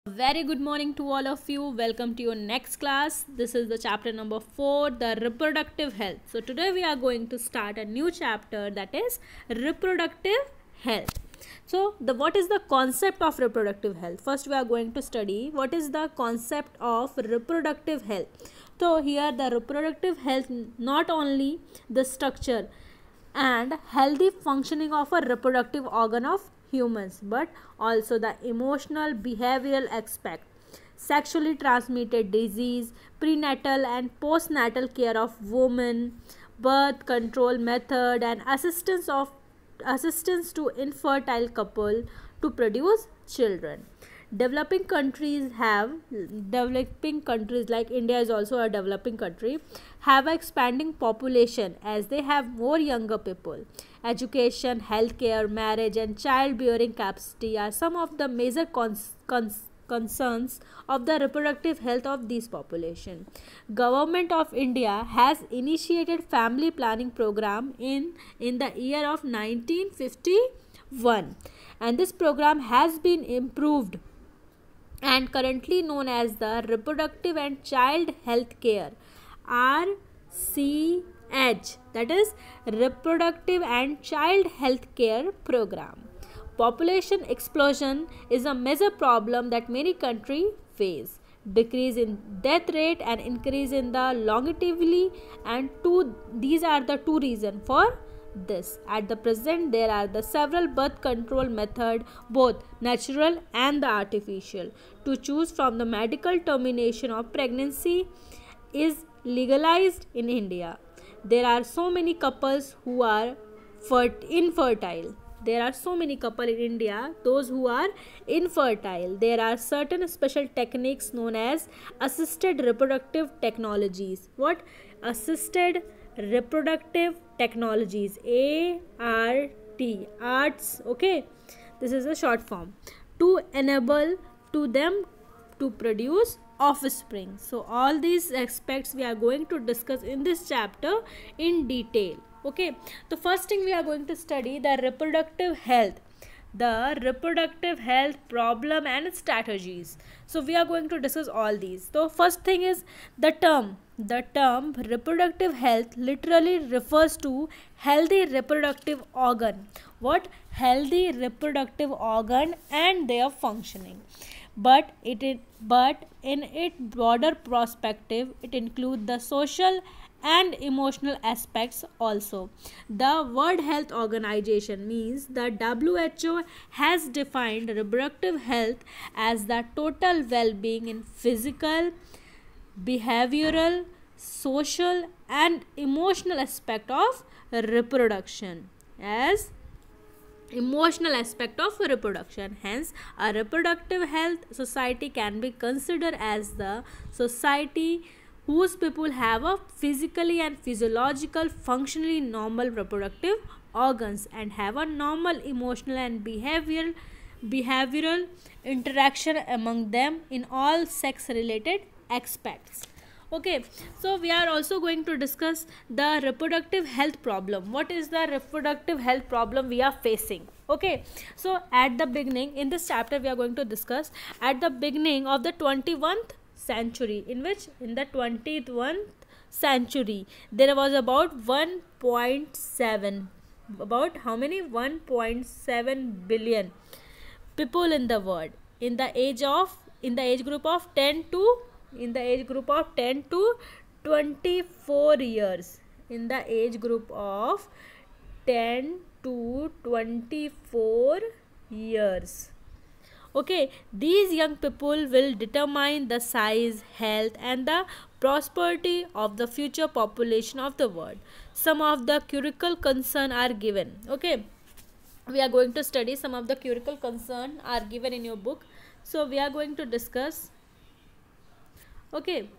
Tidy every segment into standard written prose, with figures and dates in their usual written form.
Very good morning to all of you. Welcome to your next class. This is the chapter number 4, the reproductive health. So today we are going to start a new chapter, that is reproductive health. So what is the concept of reproductive health? First we are going to study what is the concept of reproductive health. So here the reproductive health, not only the structure and healthy functioning of a reproductive organ of humans, but also the emotional behavioral aspect, sexually transmitted disease, prenatal and postnatal care of women, birth control method, and assistance to infertile couple to produce children. Developing countries like India is also a developing country, have an expanding population as they have more younger people. Education, healthcare, marriage, and childbearing capacity are some of the major concerns of the reproductive health of this population. Government of India has initiated family planning program in the year of 1951, and this program has been improved and currently known as the Reproductive and Child Health Care RCH, that is Reproductive and Child Health Care Program. Population explosion is a major problem that many countries face. Decrease in death rate and increase in the longevity, and these are the two reasons for this. At the present, there are the several birth control method, both natural and the artificial. To choose from, the medical termination of pregnancy is legalized in India. There are so many couples who are infertile. There are so many couples in India, those who are infertile. There are certain special techniques known as assisted reproductive technologies. What? Assisted reproductive technologies, ART, okay, this is a short form, to enable to them to produce offspring. So all these aspects we are going to discuss in this chapter in detail. Okay, the first thing we are going to study the reproductive health problem and strategies. So we are going to discuss all these. So first thing is the term reproductive health literally refers to healthy reproductive organ. What? Healthy reproductive organ and their functioning. But in its broader perspective, it includes the social and emotional aspects also. The World Health Organization, means the WHO, has defined reproductive health as the total well-being in physical, behavioral, social and emotional aspect of reproduction. Hence, a reproductive health society can be considered as the society whose people have a physically and physiological functionally normal reproductive organs and have a normal emotional and behavioral interaction among them in all sex related aspects. Okay, so we are also going to discuss the reproductive health problem. What is the reproductive health problem we are facing? Okay, so at the beginning, in this chapter we are going to discuss at the beginning of the 21st century, in the 21st century there was about 1.7, about how many? 1.7 billion people in the world in the age group of 10 to 24 years. In the age group of 10 to 24 years. Okay, these young people will determine the size, health and the prosperity of the future population of the world. Some of the critical concerns are given. Okay, we are going to study some of the critical concerns are given in your book. So we are going to discuss. Okay,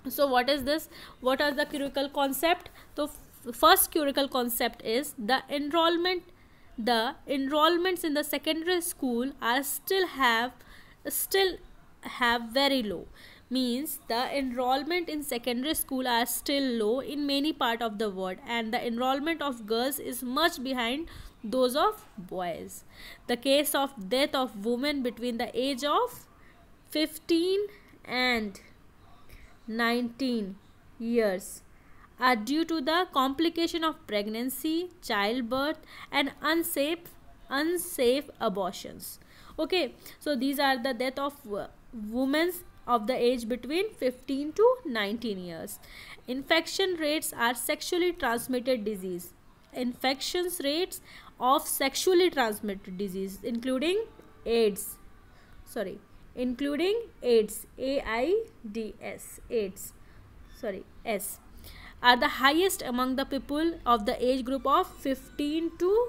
so what is this? What are the critical concept? So first critical concept is the enrollments in the secondary school are still have very low. Means the enrollment in secondary school are still low in many part of the world, and the enrollment of girls is much behind those of boys. The case of death of women between the age of 15 and 19 years are due to the complication of pregnancy, childbirth, and unsafe abortions. Okay, so these are the death of women of the age between 15 to 19 years. Infection rates are sexually transmitted disease. Infections rates of sexually transmitted disease, including AIDS. Sorry, including AIDS, AIDS, AIDS. Sorry, S, are the highest among the people of the age group of 15 to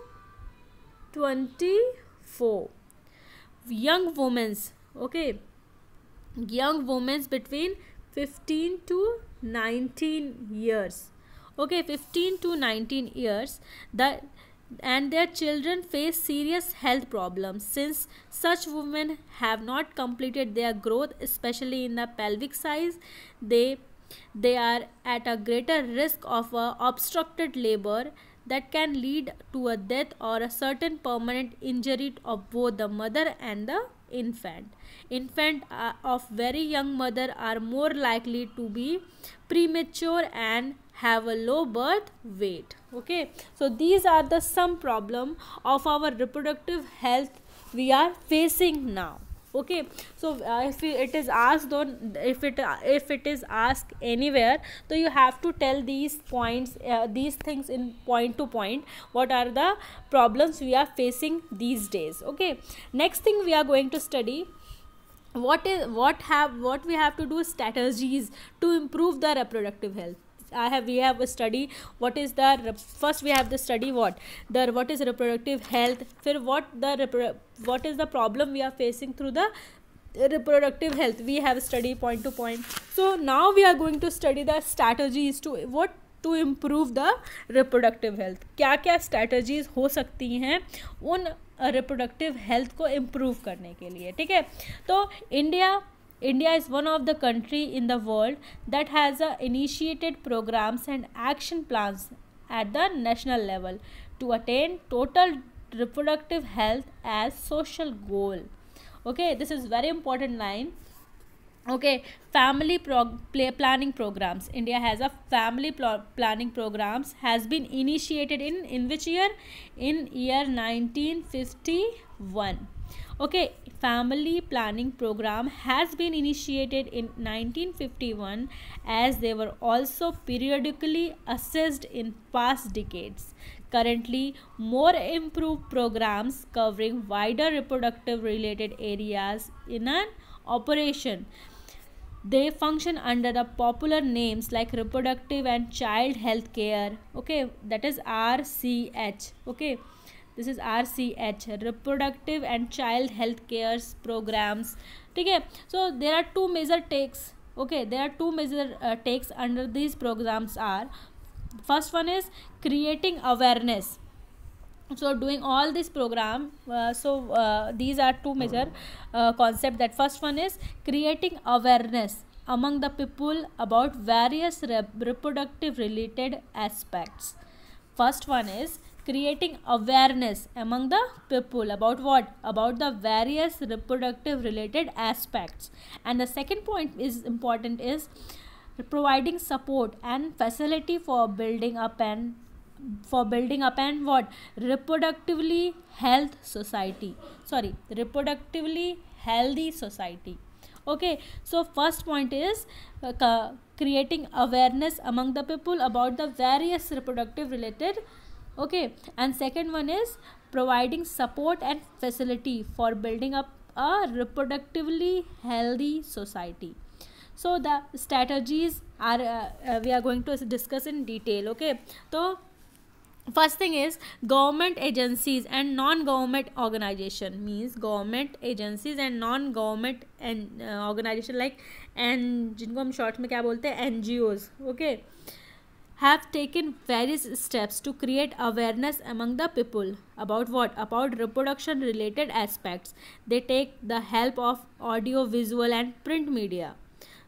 24. Young women's, okay, young women's between 15 to 19 years, okay, 15 to 19 years, and their children face serious health problems since such women have not completed their growth, especially in the pelvic size. They are at a greater risk of obstructed labor that can lead to a death or a certain permanent injury of both the mother and the infant. Infant of very young mother are more likely to be premature and have a low birth weight. Okay, so these are the some problem of our reproductive health we are facing now. Okay, so if it is asked on, if it is asked anywhere, so you have to tell these points, these things in point to point, what are the problems we are facing these days. Okay, next thing we are going to study, what we have to do strategies to improve the reproductive health. We have a study what is the first we have the study what is reproductive health, फिर what is the problem we are facing through the reproductive health, we have study point to point. So now we are going to study the strategies to improve the reproductive health. क्या क्या strategies हो सकती हैं उन reproductive health को improve करने के लिए, ठीक है. तो India is one of the country in the world that has initiated programs and action plans at the national level to attain total reproductive health as social goal. Okay, this is very important line. Okay, family planning programs. India has a family planning programs has been initiated in which year? In year 1951. Okay, family planning program has been initiated in 1951 as they were also periodically assessed in past decades. Currently, more improved programs covering wider reproductive related areas in an operation. They function under the popular names like reproductive and child health care. Okay, that is RCH. Okay, this is RCH, reproductive and child health care programs. Okay, so there are two major takes. Okay, there are two major takes under these programs are, first one is creating awareness. So doing all this program, these are two major concepts. That first one is creating awareness among the people about various reproductive related aspects. First one is creating awareness among the people about what? About the various reproductive related aspects. And the second point is important is providing support and facility for building up and what? Reproductively healthy society. Okay, so first point is creating awareness among the people about the various reproductive related. Okay, and second one is providing support and facility for building up a reproductively healthy society. So the strategies are we are going to discuss in detail. Okay, so first thing is government agencies and non-government organization, means government agencies and non-government and organization like and जिनको हम short में क्या बोलते हैं NGOs. Okay, have taken various steps to create awareness among the people about what? About reproduction related aspects. They take the help of audio, visual and print media.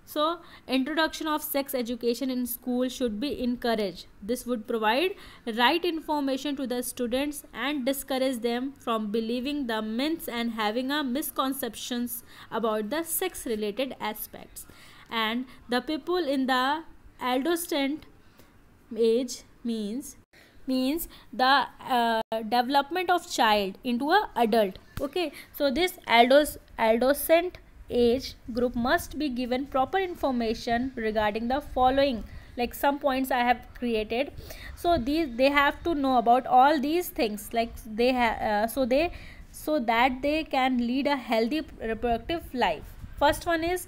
So, introduction of sex education in school should be encouraged. This would provide right information to the students and discourage them from believing the myths and having a misconceptions about the sex related aspects. And the people in the adolescent age means the development of child into a adult. Okay, so this adolescent age group must be given proper information regarding the following, like some points I have created. So they have to know about all these things, like they have so that they can lead a healthy reproductive life. First one is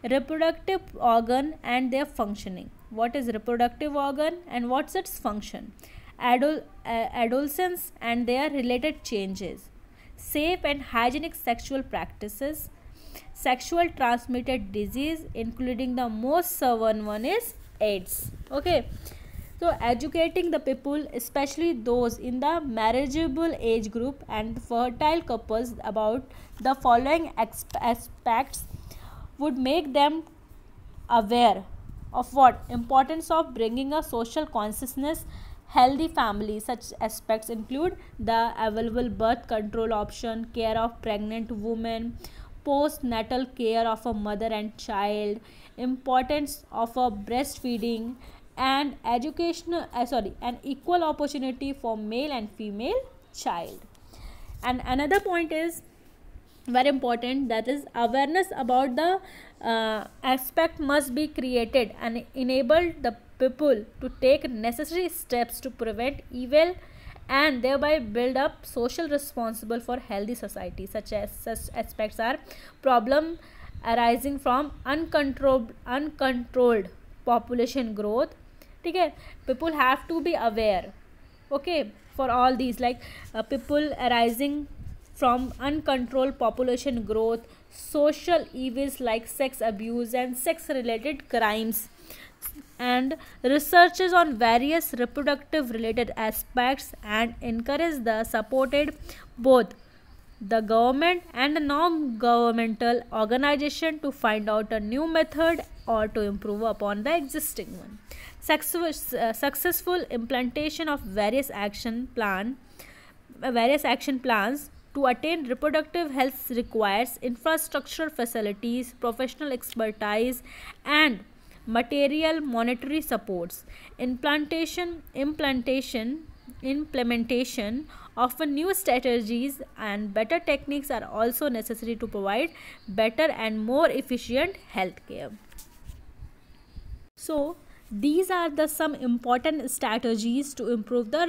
reproductive organ and their functioning. What is reproductive organ and what's its function? Adolescence and their related changes, safe and hygienic sexual practices, sexual transmitted disease, including the most severe one is AIDS. Okay, so educating the people, especially those in the marriageable age group and fertile couples, about the following aspects would make them aware of what importance of bringing a social consciousness. Healthy families, such aspects include the available birth control option, care of pregnant women, postnatal care of a mother and child, importance of a breastfeeding, and and equal opportunity for male and female child. And another point is very important, that is awareness about the aspect must be created and enable the people to take necessary steps to prevent evil and thereby build up social responsible for healthy society. Such aspects are problem arising from uncontrolled population growth. Okay, people have to be aware, okay, for all these, like people arising from uncontrolled population growth, social evils like sex abuse and sex related crimes, and researches on various reproductive related aspects, and encourage the supported both the government and the non-governmental organization to find out a new method or to improve upon the existing one. Successful implementation of various action plans to attain reproductive health requires infrastructure facilities, professional expertise, and material monetary supports. Implementation of new strategies and better techniques are also necessary to provide better and more efficient healthcare. So these are the some important strategies to improve the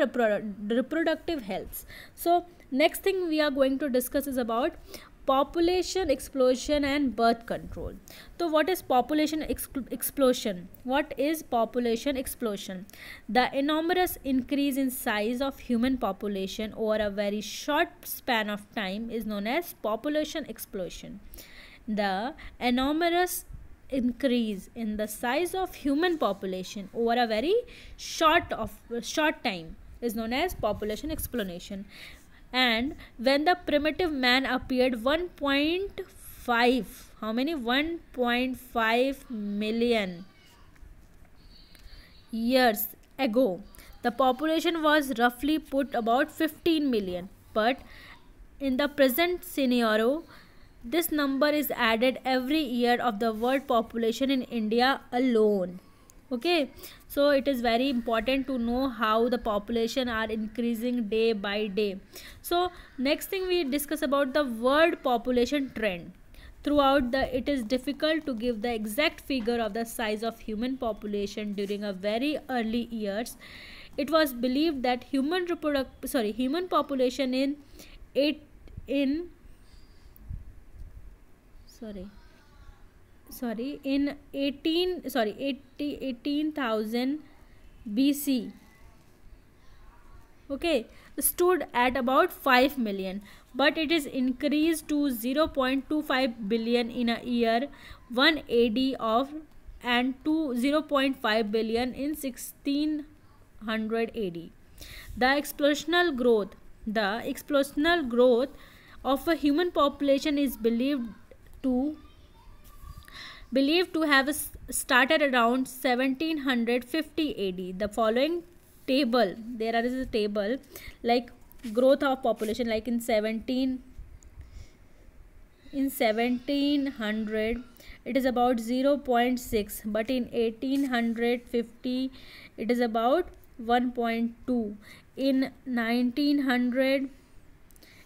reproductive health. So next thing we are going to discuss is about population explosion and birth control. So what is population explosion? What is population explosion? The enormous increase in size of human population over a very short span of time is known as population explosion. The enormous increase in the size of human population over a very short time is known as population explosion. And when the primitive man appeared 1.5, how many? 1.5 million years ago, the population was roughly put about 15 million. But in the present scenario, this number is added every year of the world population in India alone. Okay, so it is very important to know how the population are increasing day by day. So next thing we discuss about the world population trend. Throughout it is difficult to give the exact figure of the size of human population during a very early years. It was believed that human population in 18,000 BC, okay, stood at about 5 million, but it is increased to 0.25 billion in a year 1 AD and to 0.5 billion in 1600 AD. The explosional growth of a human population is believed to believed to have started around 1750 AD. The following table, there is a table like growth of population, like in 1700 it is about 0.6, but in 1850 it is about 1.2, in 1900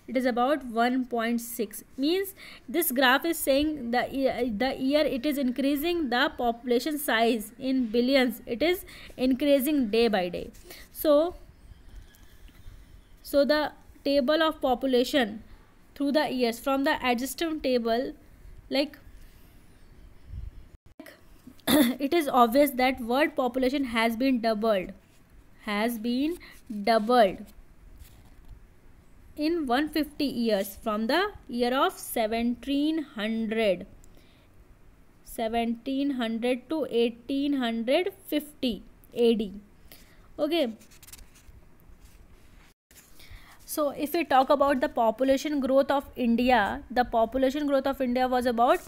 it is about 1.6. Means this graph is saying the year it is increasing, the population size in billions, it is increasing day by day. So the table of population through the years, from the adjusted table, like it is obvious that world population has been doubled in 150 years, from the year of 1700 to 1850 AD. Okay, so if we talk about the population growth of India, the population growth of India was about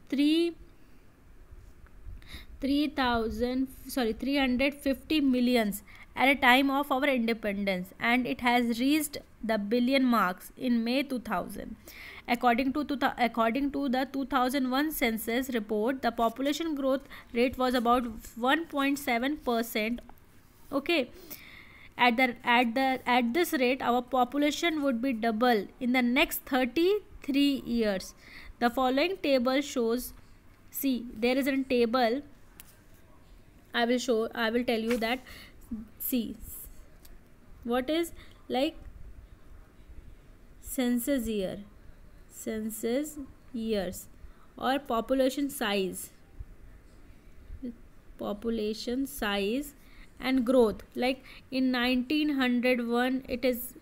350 millions at a time of our independence, and it has reached the billion marks in May 2000. According to the 2001 census report, the population growth rate was about 1.7%. Okay, at this rate, our population would be double in the next 33 years. The following table shows, see, there is a table I will tell you that. See, what is like census years or population size and growth. Like in 1901 it is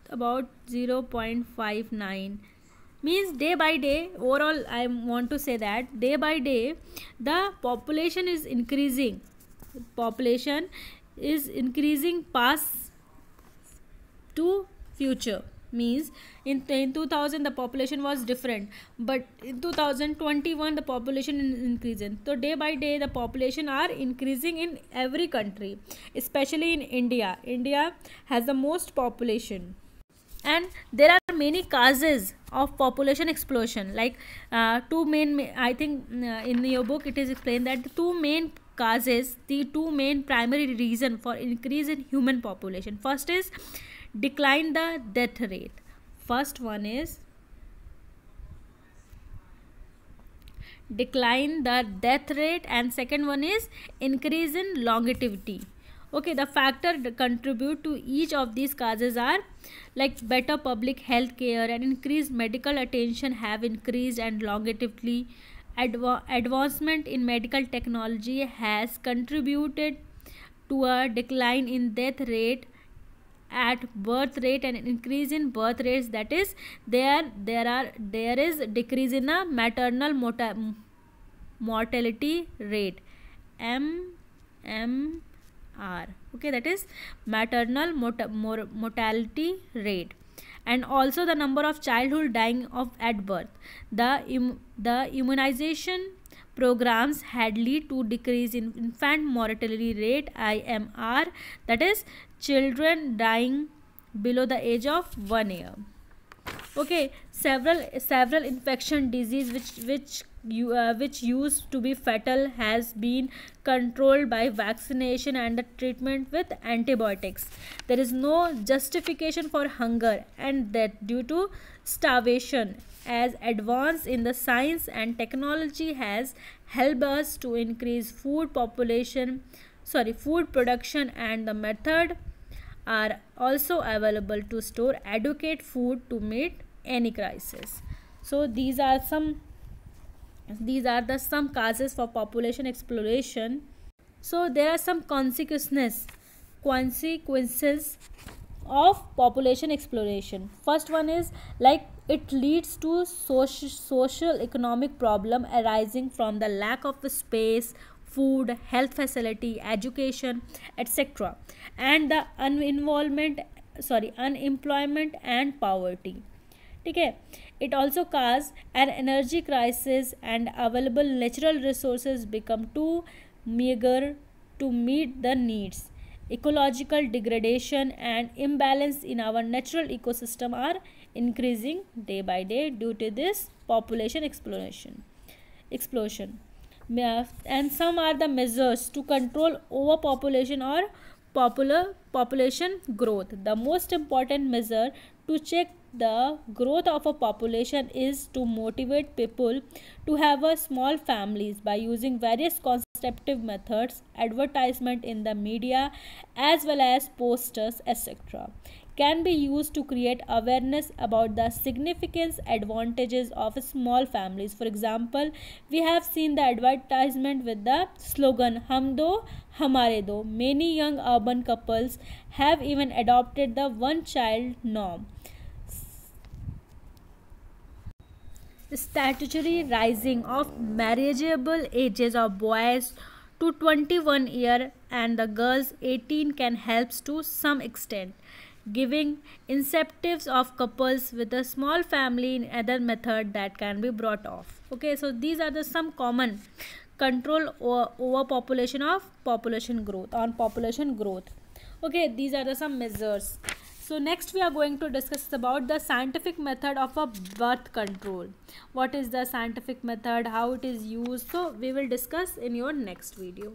about 0.59. Means day by day, overall I want to say that day by day the population is increasing past to future. Means in 2000 the population was different, but in 2021 the population is increasing. So day by day the population are increasing in every country, especially in India. India has the most population, and there are many causes of population explosion. Like two main, I think in your book it is explained that the two main primary reason for increase in human population. First is decline the death rate. First one is decline the death rate, and second one is increase in longevity. Okay, the factor that contribute to each of these causes are like better public health care and increased medical attention have increased and longevity. Advancement in medical technology has contributed to a decline in death rate at birth rate and increase in birth rates. That is, there is decrease in a maternal mortality rate, MMR. Okay, that is maternal mortality rate, and also the number of childhood dying at birth. The immunization programs had lead to decrease in infant mortality rate, IMR, that is children dying below the age of 1 year. Okay, several infection disease which used to be fatal has been controlled by vaccination and the treatment with antibiotics. There is no justification for hunger and death due to starvation, as advance in the science and technology has helped us to increase food production, and the method are also available to store adequate food to meet any crisis. So these are some causes for population exploration. So there are some consequences of population exploration. First one is like it leads to social economic problem arising from the lack of space, food, health facility, education, etc., and the unemployment and poverty. Okay, It also causes an energy crisis, and available natural resources become too meager to meet the needs. Ecological degradation and imbalance in our natural ecosystem are increasing day by day due to this population explosion. And some are the measures to control overpopulation or population growth. The most important measure to check the growth of a population is to motivate people to have a small families by using various contraceptive methods, advertisement in the media, as well as posters, etc. Can be used to create awareness about the significant advantages of small families. For example, we have seen the advertisement with the slogan "Hum do, hamare do." Many young urban couples have even adopted the one-child norm. Statutory rising of marriageable ages of boys to 21 year and the girls 18 can help to some extent, giving incentives of couples with a small family in other method that can be brought off. Okay, so these are the some common control over population of population growth. Okay, these are the some measures. So next we are going to discuss about the scientific method of a birth control. What is the scientific method, how it is used? So we will discuss in your next video.